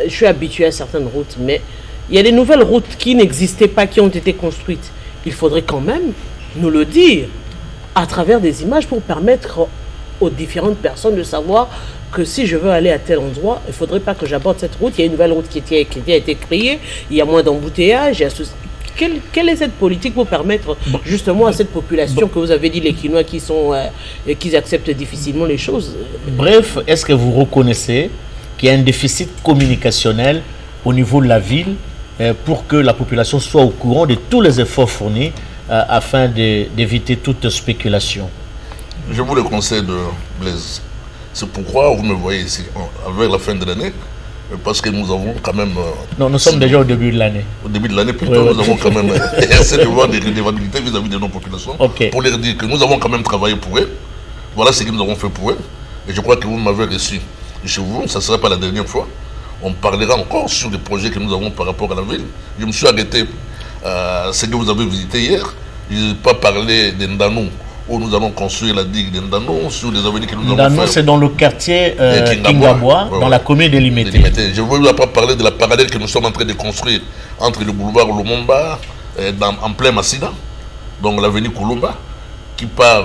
je suis habitué à certaines routes, mais il y a des nouvelles routes qui n'existaient pas, qui ont été construites. Il faudrait quand même nous le dire à travers des images pour permettre aux différentes personnes de savoir que si je veux aller à tel endroit, il ne faudrait pas que j'aborde cette route. Il y a une nouvelle route qui a été créée, il y a moins d'embouteillages. Quelle est cette politique pour permettre justement à cette population que vous avez dit, les Kinois qui acceptent difficilement les choses?
Bref, est-ce que vous reconnaissez qu'il y a un déficit communicationnel au niveau de la ville pour que la population soit au courant de tous les efforts fournis afin d'éviter toute spéculation?
Je vous le conseille de Blaise. C'est pourquoi vous me voyez ici, vers la fin de l'année, parce que nous avons quand même...
non, nous sommes déjà au début de l'année.
Au début de l'année, plutôt, nous avons quand même essayé de voir des redevabilités vis-à-vis de nos populations, pour leur dire que nous avons quand même travaillé pour eux. Voilà ce que nous avons fait pour eux. Et je crois que vous m'avez reçu chez vous, ça ne sera pas la dernière fois. On parlera encore sur les projets que nous avons par rapport à la ville. Je me suis arrêté à ce que vous avez visité hier. Je n'ai pas parlé d'Endanou, où nous allons construire la digue d'Endanou, sur les avenues que nous avons fait.
C'est dans le quartier Kingabwa, dans la commune de Limité.
Je ne veux pas parler de la parallèle que nous sommes en train de construire entre le boulevard Lumumba, en plein Massina, donc l'avenue Kulumba, qui part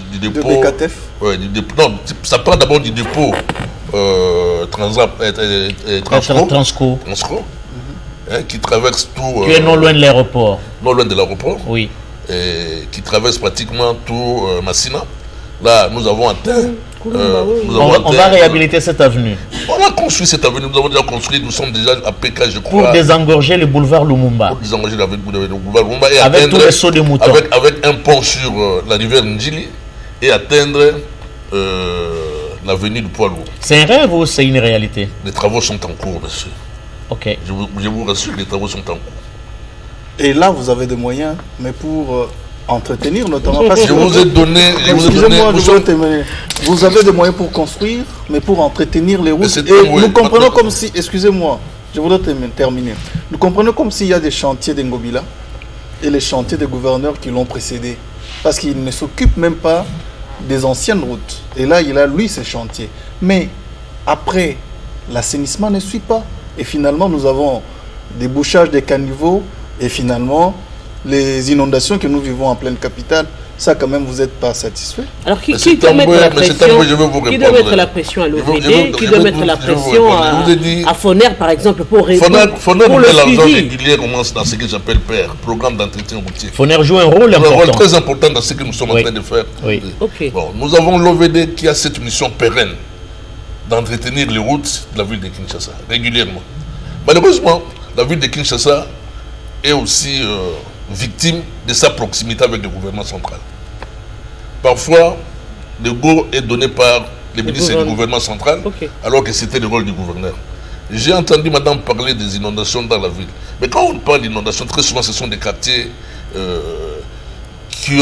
du dépôt...
De BKTF.
Non, ça part d'abord du dépôt Transco. Qui traverse tout...
qui est non loin de l'aéroport.
Non loin de l'aéroport.
Oui.
Qui traverse pratiquement tout Massina. Là, nous avons atteint...
on va réhabiliter cette avenue.
On a construit cette avenue, nous avons déjà construit, nous sommes déjà à PK, je crois.
Pour désengorger le boulevard Lumumba.
Pour désengorger le boulevard Lumumba et
avec
atteindre,
tous les sauts de moutons.
avec un pont sur la rivière Ndjili et atteindre l'avenue du Poids Lourd.
C'est un rêve ou c'est une réalité?
Les travaux sont en cours, monsieur.
Ok.
Je vous rassure, les travaux sont en cours.
Et là, vous avez des moyens, mais pour entretenir notamment. Parce que
je vous ai donné.
Excusez-moi, je vais terminer. Vous avez des moyens pour construire, mais pour entretenir les routes. Et nous comprenons comme si. Excusez-moi, je voudrais terminer. Nous comprenons comme s'il y a des chantiers d'Ngobila et les chantiers des gouverneurs qui l'ont précédé. Parce qu'il ne s'occupe même pas des anciennes routes. Et là, il a, lui, ses chantiers. Mais après, l'assainissement ne suit pas. Et finalement, nous avons des bouchages des caniveaux et finalement, les inondations que nous vivons en pleine capitale, ça quand même, vous n'êtes pas satisfait?
Alors qui doit mettre la pression à l'OVD, qui doit mettre la pression à Foner, par exemple, pour répondre
Foner met l'argent régulièrement dans ce que j'appelle PER, programme d'entretien routier.
Foner joue un rôle important.
Un rôle très important dans ce que nous sommes en train de faire.
Oui.
Okay.
Bon, nous avons l'OVD qui a cette mission pérenne d'entretenir les routes de la ville de Kinshasa, régulièrement. Malheureusement, la ville de Kinshasa est aussi victime de sa proximité avec le gouvernement central. Parfois, le go est donné par les ministres du gouvernement central, alors que c'était le rôle du gouverneur. J'ai entendu madame parler des inondations dans la ville. Mais quand on parle d'inondations, très souvent ce sont des quartiers qui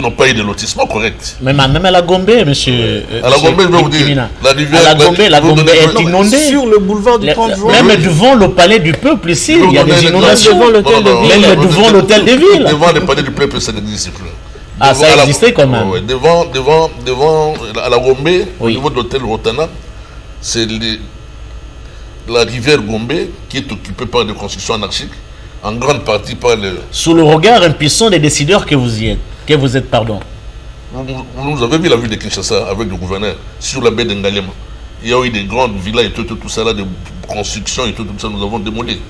n'ont pas eu de lotissement correct.
Même à la Gombe, monsieur.
À la Gombe, je vais vous dire.
La Gombe est inondée.
Sur le boulevard du 30 juin.
Même devant le palais du peuple ici, il y a des inondations. Même devant l'hôtel de ville.
Devant le palais du peuple, ça n'existe plus.
Ah, ça existait quand même.
Devant à la Gombe, au niveau de l'hôtel Rotana, c'est la rivière Gombe qui est occupée par des constructions anarchiques. En grande partie par le...
Sous le regard impuissant des décideurs que vous êtes, pardon.
Vous avez vu la ville de Kinshasa avec le gouverneur sur la baie d'Ngalema. Il y a eu des grandes villas et tout ça là, de construction et tout ça, nous avons démoli.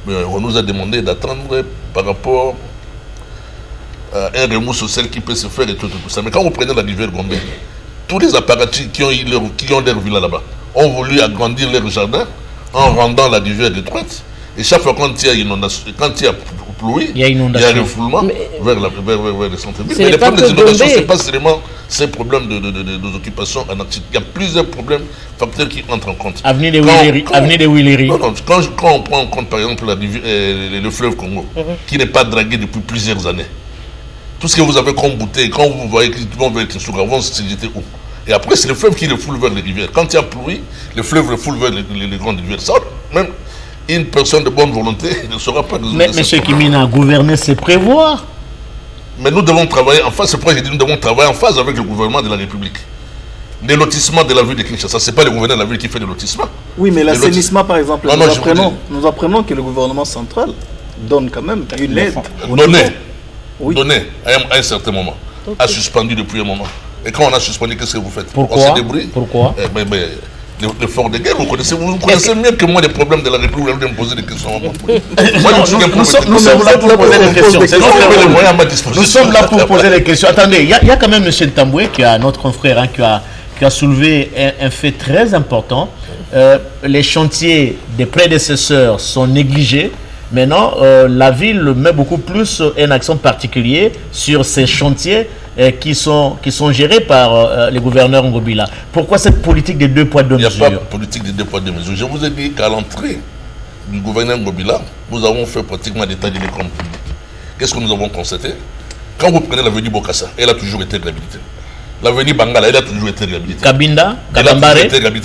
Mais on nous a demandé d'attendre par rapport à un remous social qui peut se faire et tout ça. Mais quand vous prenez la rivière Gombe, tous les apparatchiks qui ont leur villa là-bas ont voulu agrandir leur jardin en rendant la rivière étroite. Et chaque fois quand il y a inondation, quand il y a pluie, il y a refoulement vers le centre-ville. Mais les problèmes des inondations, ce n'est pas seulement ces problèmes de occupation anarchique. Il y a plusieurs problèmes, facteurs qui entrent en compte.
Avenue des Willery.
Non, quand on prend en compte par exemple le fleuve Congo, qui n'est pas dragué depuis plusieurs années, tout ce que vous avez comme bouteille, quand vous voyez qu'ils vont vers Kinshasa, vont se jeter où? Et après, c'est le fleuve qui refoule vers les rivières. Quand il y a pluie, le fleuve refoule vers les grandes rivières. Ça, même une personne de bonne volonté ne sera pas désolé.
Mais M. Kimina, gouverner, c'est prévoir.
Mais nous devons travailler en phase. C'est pourquoi j'ai dit nous devons travailler en phase avec le gouvernement de la République. Les lotissements de la ville de Kinshasa, ce n'est pas le gouverneur de la ville qui fait le lotissement.
Oui, mais l'assainissement, par exemple, nous apprenons que le gouvernement central donne quand même une aide.
Donné à un certain moment. A suspendu depuis un moment. Et quand on a suspendu, qu'est-ce que vous faites?
Pourquoi?
On se débrouille.
Pourquoi?
Le fort de guerre, vous connaissez mieux que moi les problèmes de la République, vous allez me poser des questions.
Nous sommes là pour poser des questions. Nous sommes là pour poser des questions. Attendez, il y a quand même M. Tamboué, notre confrère, qui a soulevé un fait très important. Les chantiers des prédécesseurs sont négligés. Maintenant, la ville met beaucoup plus un accent particulier sur ces chantiers qui sont gérés par les gouverneurs Ngobila. Pourquoi cette politique des deux poids deux mesures?
Il n'y a pas de politique des deux poids deux mesures. Je vous ai dit qu'à l'entrée du gouverneur Ngobila, nous avons fait pratiquement l'état de l'école publique. Qu'est-ce que nous avons constaté? Quand vous prenez l'avenue Bokassa, elle a toujours été réhabilitée. L'avenue Bangala, elle a toujours été réhabilitée.
Kabinda, Kabambare,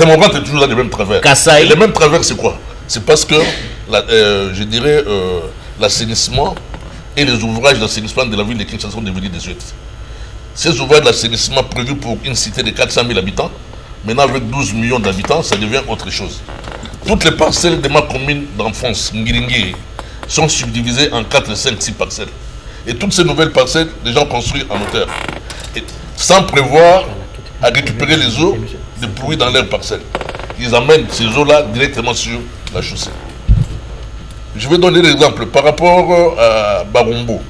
mon grand est toujours dans les mêmes travers.
Kassai.
Et les mêmes travers, c'est quoi? C'est parce que, je dirais, l'assainissement et les ouvrages d'assainissement de la ville de Kinshasa sont devenus désuètes. Ces ouvrages d'assainissement prévus pour une cité de 400 000 habitants, maintenant avec 12 millions d'habitants, ça devient autre chose. Toutes les parcelles de ma commune d'enfance, Ngiringi, sont subdivisées en 4, 5, 6 parcelles. Et toutes ces nouvelles parcelles, les gens construisent en hauteur. Et sans prévoir à récupérer les eaux de pluie dans leurs parcelles. Ils amènent ces eaux-là directement sur la chaussée. Je vais donner l'exemple par rapport à Barombo,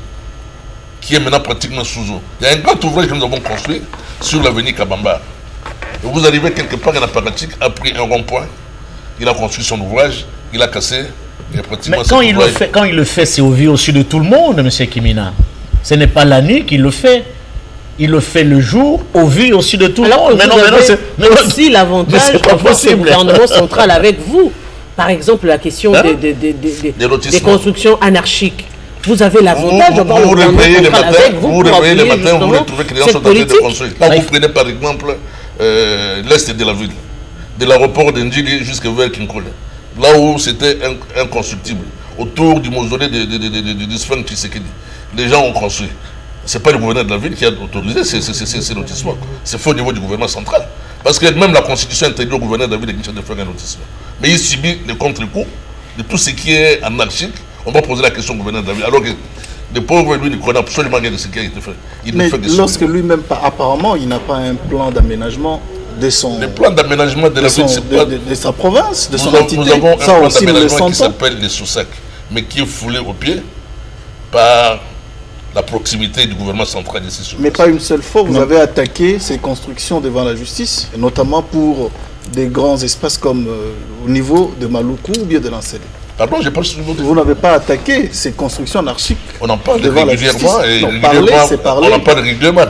qui est maintenant pratiquement sous eau. Il y a un grand ouvrage que nous avons construit sur l'avenue Kabamba. Et vous arrivez quelque part, un apparatchik a pris un rond-point, il a construit son ouvrage, il a cassé. Et pratiquement
Mais quand il le fait, c'est au vu au-dessus de tout le monde, M. Kimina. Ce n'est pas la nuit qu'il le fait. Il le fait le jour, au vu aussi de tout le monde.
Mais non, aussi l'avantage d'avoir ce gouvernement central avec vous. Par exemple, la question des constructions anarchiques. Vous avez l'avantage d'avoir le gouvernement central avec vous.
Vous réveillez le matin, vous retrouvez que les gens sont en train de construire. Là, vous prenez par exemple l'est de la ville, de l'aéroport d'Ndjili jusqu'à Kinkole. Là où c'était inconstructible, autour du mausolée de Sphinx Tshisekedi. Les gens ont construit. Ce n'est pas le gouverneur de la ville qui a autorisé ces lotissements. C'est fait au niveau du gouvernement central. Parce que même la constitution interdit au gouverneur de la ville de Kinshasa de faire un lotissement. Mais il subit les contre-coups de tout ce qui est anarchique. On va poser la question au gouverneur de la ville. Alors que les pauvres, lui, ne connaissent absolument rien de ce qui a été fait.
Mais lorsque lui-même, apparemment, il n'a pas un plan d'aménagement de son...
Le plan d'aménagement de la ville, c'est pas...
De sa province, de son entité.
Nous avons un plan d'aménagement qui s'appelle les Soussac, mais qui est foulé au pied par la proximité du gouvernement central ici sur place.
Mais pas une seule fois, vous avez attaqué ces constructions devant la justice, et notamment pour des grands espaces comme au niveau de Maluku ou bien de l'Ancélé.
Pardon, j'ai pas le
Vous n'avez pas attaqué ces constructions anarchiques.
On en parle
devant
régulièrement.
Et
non,
régulièrement c'est parler.
On en parle régulièrement.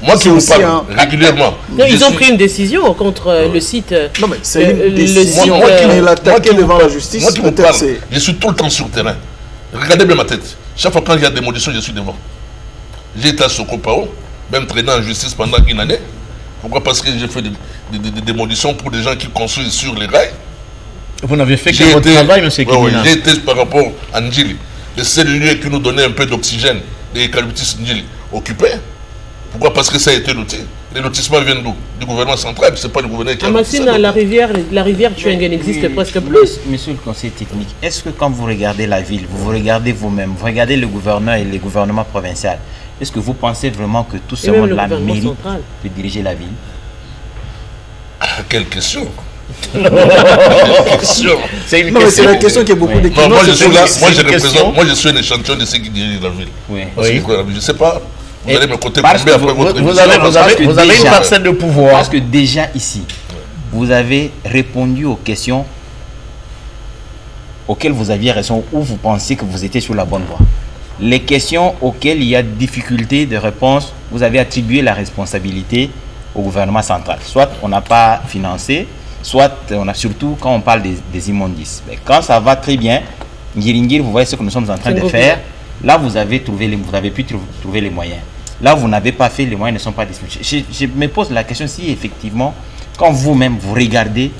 Moi qui vous parle régulièrement.
Non, ils ont pris une décision contre le site.
Non, mais c'est une décision. Moi qui l'attaqué devant la justice,
moi qui vous parle, je suis tout le temps sur le terrain. Regardez bien ma tête. Chaque fois quand il y a des démolitions, je suis devant. J'ai été à Sokopao, même traîné en justice pendant une année. Pourquoi? Parce que j'ai fait des démolitions pour des gens qui construisent sur les rails.
Vous n'avez fait que votre travail, M. Kimina.
J'ai été par rapport à Ndjili, le seul lieu qui nous donnait un peu d'oxygène, les eucalyptus Ndjili, occupé. Pourquoi? Parce que ça a été loti. Les lotissements viennent d'où? Du gouvernement central, ce n'est pas le gouverneur qui a loti.
La rivière Tchouengen n'existe presque plus.
Monsieur le conseiller technique, est-ce que quand vous regardez la ville, vous regardez vous-même, vous regardez le gouverneur et le gouvernement provincial, est-ce que vous pensez vraiment que tout ce monde-là mérite de diriger la ville?
Quelle question?
C'est une question. C'est la question qui est beaucoup de questions.
Moi, je suis un échantillon de ceux qui dirigent la ville. Oui. Je ne sais pas. Vous allez me compter combien après votre émission.
Vous avez une parcelle de pouvoir.
Parce que déjà ici, vous avez répondu aux questions auxquelles vous aviez raison ou vous pensiez que vous étiez sur la bonne voie. Les questions auxquelles il y a difficulté de réponse, vous avez attribué la responsabilité au gouvernement central. Soit on n'a pas financé, soit on a surtout quand on parle des immondices. Mais quand ça va très bien, Ngiringir, vous voyez ce que nous sommes en train de faire. Là, vous avez pu trouver les moyens. Là, vous n'avez pas fait, les moyens ne sont pas disponibles. Je me pose la question si effectivement, quand vous-même vous regardez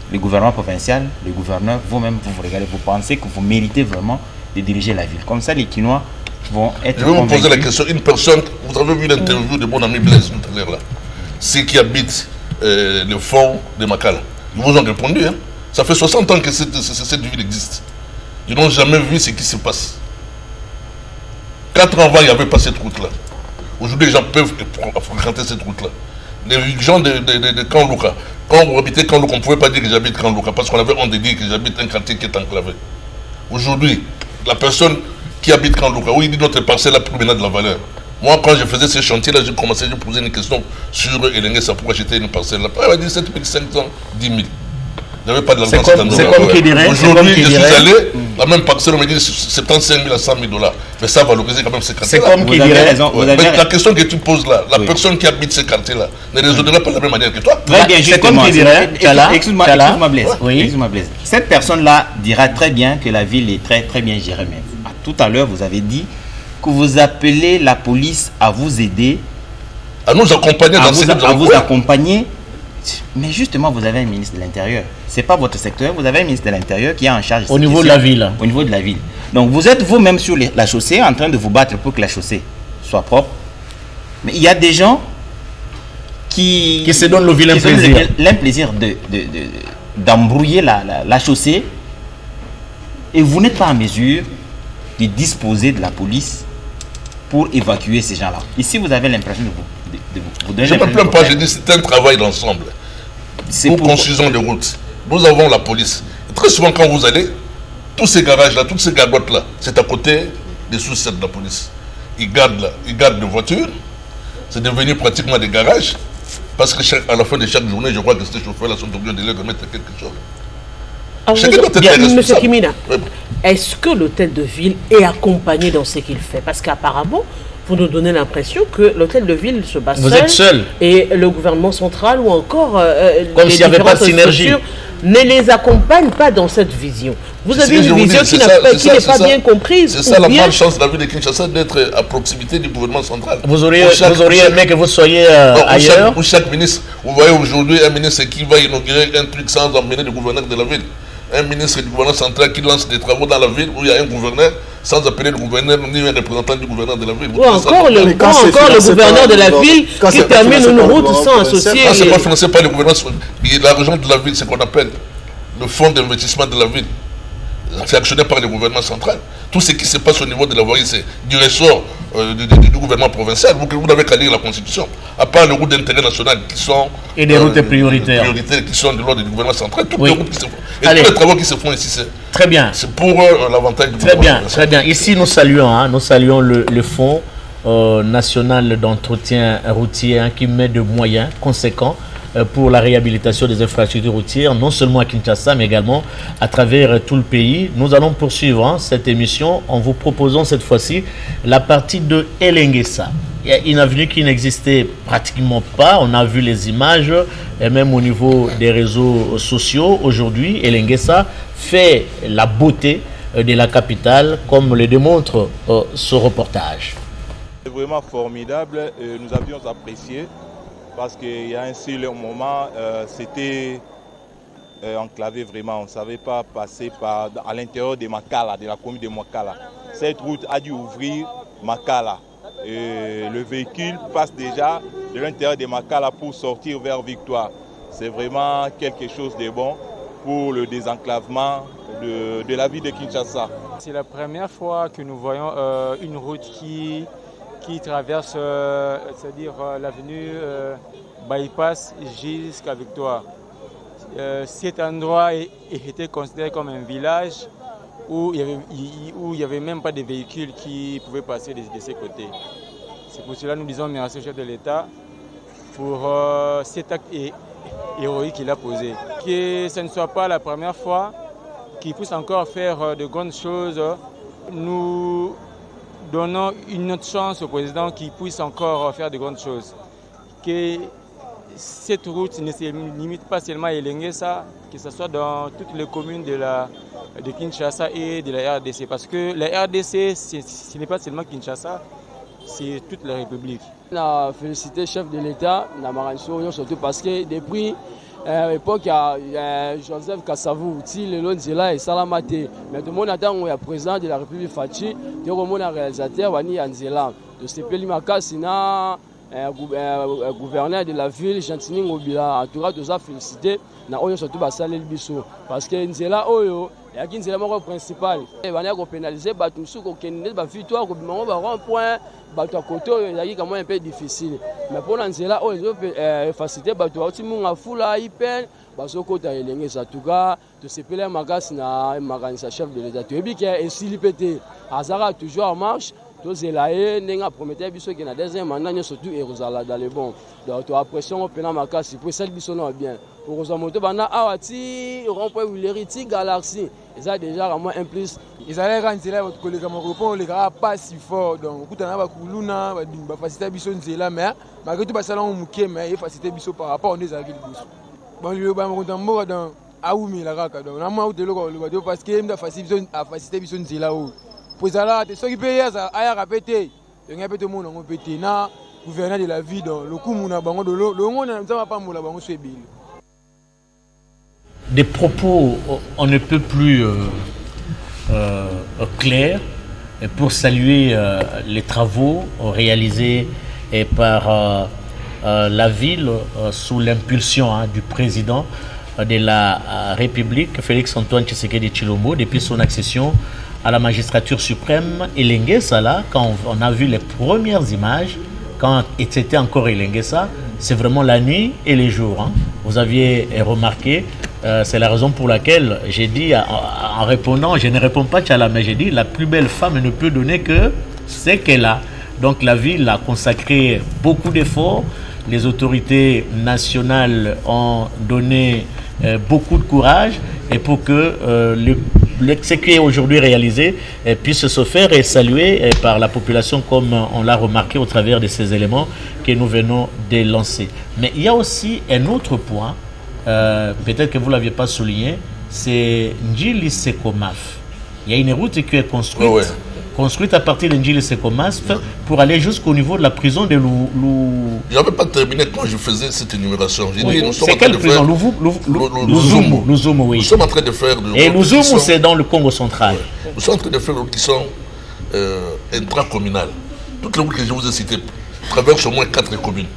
le gouvernement provincial, le gouverneur, vous-même vous regardez, vous pensez que vous méritez vraiment de diriger la ville. Comme ça, les Kinois vont être.
Je vais vous poser la question. Une personne, vous avez vu l'interview de mon ami Blaise tout à l'heure là, ceux qui habitent le fond de Makala. Ils vous ont répondu. Hein. Ça fait 60 ans que cette ville existe. Ils n'ont jamais vu ce qui se passe. 4 ans avant, il n'y avait pas cette route-là. Aujourd'hui, les gens peuvent fréquenter cette route-là. Les gens de Kanlouka, quand vous habitez Kanlouka, on ne pouvait pas dire que j'habite Kanlouka parce qu'on avait honte de dire que j'habite un quartier qui est enclavé. Aujourd'hui, la personne qui habite Kanlouka, où il dit notre parcelle a plus maintenant de la valeur. Moi, quand je faisais ce chantier-là, j'ai commencé à poser une question sur Elengue, ça pourquoi j'étais une parcelle là. Elle m'a dit 7 500, 10 000. Il n'y avait pas de l'argent.
C'est comme qui dirait.
Aujourd'hui, je suis allé, la même parcelle, on m'a dit 75 000 à 100 000 $. Mais ça valorisé quand même ces quartiers-là.
C'est comme qui dirait.
Mais la question que tu poses là, la personne qui habite ces quartiers-là ne raisonnera pas de la même manière que toi.
Très bien,
c'est comme qui dirait.
Excuse-moi Blaise. Cette personne-là dira très bien que la ville est très très bien gérée. Mais tout à l'heure, vous avez dit que vous appelez la police à vous aider.
À nous accompagner dans ces
à vous accompagner. Mais justement, vous avez un ministre de l'Intérieur. Ce n'est pas votre secteur, vous avez un ministre de l'Intérieur qui est en charge.
Au niveau de la ville.
Au niveau de la ville. Donc vous êtes vous-même sur la chaussée en train de vous battre pour que la chaussée soit propre. Mais il y a des gens qui
se donnent le vilain plaisir.
L'implaisir d'embrouiller la chaussée. Et vous n'êtes pas en mesure de disposer de la police pour évacuer ces gens-là. Ici, vous avez l'impression de vous donner.
Je ne me plains pas, je dis c'est un travail d'ensemble. Nous construisons des routes. Nous avons la police. Et très souvent, quand vous allez, tous ces garages-là, toutes ces gargotes-là, c'est à côté des sous-sets de la police. Ils gardent les voitures. c'est devenu pratiquement des garages. Parce que à la fin de chaque journée, je crois que ces chauffeurs-là sont obligés de les remettre quelque chose.
Monsieur Kimina, est-ce que l'hôtel de ville est accompagné dans ce qu'il fait? Parce qu'apparemment, vous nous donnez l'impression que l'hôtel de ville se bat
Vous êtes seul.
Et le gouvernement central ou encore
comme s'il n'y avait pas de synergie,
ne les accompagne pas dans cette vision. Vous avez une vision qui n'est pas bien comprise.
C'est ça la malchance de la ville de Kinshasa, d'être à proximité du gouvernement central.
Vous auriez aimé que vous soyez ailleurs.
Chaque ministre, vous voyez aujourd'hui un ministre qui va inaugurer un truc sans emmener le gouverneur de la ville. Un ministre du gouvernement central qui lance des travaux dans la ville où il y a un gouverneur sans appeler le gouverneur ni un représentant du gouverneur de la ville.
Ou encore le gouverneur de la ville qui termine une route sans associer.
Quand ce n'est pas financé par le gouvernement, l'argent de la ville, c'est ce qu'on appelle le fonds d'investissement de la ville. C'est actionné par le gouvernement central. Tout ce qui se passe au niveau de la voirie, c'est du ressort du gouvernement provincial. Vous n'avez qu'à lire la Constitution. À part les routes d'intérêt national qui sont...
Et des routes prioritaires.
Qui sont de l'ordre du gouvernement central. Toutes les routes qui se font. Et tous les travaux qui se font ici, c'est pour l'avantage du gouvernement provincial.
Très bien. Ici, nous saluons le Fonds national d'entretien routier qui met de moyens conséquents pour la réhabilitation des infrastructures routières, non seulement à Kinshasa, mais également à travers tout le pays. Nous allons poursuivre cette émission en vous proposant cette fois-ci la partie de Elengesa. Il y a une avenue qui n'existait pratiquement pas. On a vu les images, et même au niveau des réseaux sociaux. Aujourd'hui, Elengesa fait la beauté de la capitale, comme le démontre ce reportage.
C'est vraiment formidable. Nous avions apprécié. Parce qu'il y a un seul moment, c'était enclavé vraiment. On ne savait pas passer à l'intérieur de Makala, de la commune de Makala. Cette route a dû ouvrir Makala. Le véhicule passe déjà de l'intérieur de Makala pour sortir vers Victoire. C'est vraiment quelque chose de bon pour le désenclavement de la ville de Kinshasa.
C'est la première fois que nous voyons une route qui traverse c'est-à-dire l'avenue Bypass jusqu'à Victoire. Cet endroit était considéré comme un village où il n'y avait même pas de véhicules qui pouvaient passer de ces côtés. C'est pour cela que nous disons merci au chef de l'État pour cet acte héroïque qu'il a posé. Que ce ne soit pas la première fois qu'il puisse encore faire de grandes choses. Nous donnons une autre chance au président qui puisse encore faire de grandes choses. Que cette route ne se limite pas seulement à Elengesa, que ce soit dans toutes les communes de Kinshasa et de la RDC. Parce que la RDC, ce n'est pas seulement Kinshasa, c'est toute la République.
On a félicité le chef de l'État, surtout parce que depuis l'époque, il y a Joseph Kassavou, le Lonzela et Salamate. Mais tout le monde attend le président de la République Fachi, le réalisateur Wani Anzela. De ce pays, gouverneur de la ville, Jantini Ngobila. En tout cas, nous avons félicité, surtout parce que Nzela, il y a une élément principal. Il y a pénalisé, il y a une victoire, il y a un point, il y a un peu difficile. Mais pour Nzela, il y a une facilité, il y a un foula, il peine, il y a un tout cas, de ce pays, il y a un chef de l'État. Il y a un silipété. Azara toujours en marche. Tous les laïcs n'ont prometté qu'il y a des mandat surtout Jérusalem dans les bons. Donc la pression au pénal makasi pour celle qui sont bien. Pour nous montrer bana awati rond-point l'héritier galaxie. Ils ont déjà vraiment un plus.
Ils allaient rentrer là votre collègue Maropo les gars pas si fort donc kutana ba kuluna ba faciliter biso nzela mais malgré tout ba salon muké mais il faciliter biso par rapport aux des avis biso. Bon le ba mo ndambo dans aoumi la kaka donc na ma ou de lo parce que me faciliter biso nzela o. Pozala te soki pe yaza aya rapete yenga pete mona ngo pete na gouverneur de la ville dans le coup mona bango de le ngona nzama pa mola bango swebile.
Des propos on ne peut plus clairs pour saluer les travaux réalisés par la ville sous l'impulsion du président de la République Félix Antoine Tshisekedi Tshilombo depuis son accession à la magistrature suprême. Elengesa là, quand on a vu les premières images, quand c'était encore Elengesa, c'est vraiment la nuit et les jours. Vous aviez remarqué, c'est la raison pour laquelle j'ai dit en répondant, je ne réponds pas Tchala, mais j'ai dit la plus belle femme ne peut donner que ce qu'elle a. Donc la ville a consacré beaucoup d'efforts. Les autorités nationales ont donné beaucoup de courage et pour que ce qui est aujourd'hui réalisé puisse se faire et saluer par la population comme on l'a remarqué au travers de ces éléments que nous venons de lancer. Mais il y a aussi un autre point, peut-être que vous ne l'aviez pas souligné, c'est Njili Sekomaf. Il y a une route qui est construite à partir de Njili Sekomaf pour aller jusqu'au niveau de la prison de Lou.
Je n'avais pas terminé quand je faisais cette énumération.
C'est quelle prison? Louzumu, oui.
Nous sommes en train de faire...
Et Louzumu, c'est dans le Congo central.
Nous sommes en train de faire des routes qui sont intracommunales. Toutes les routes que je vous ai citées traversent au moins 4 communes.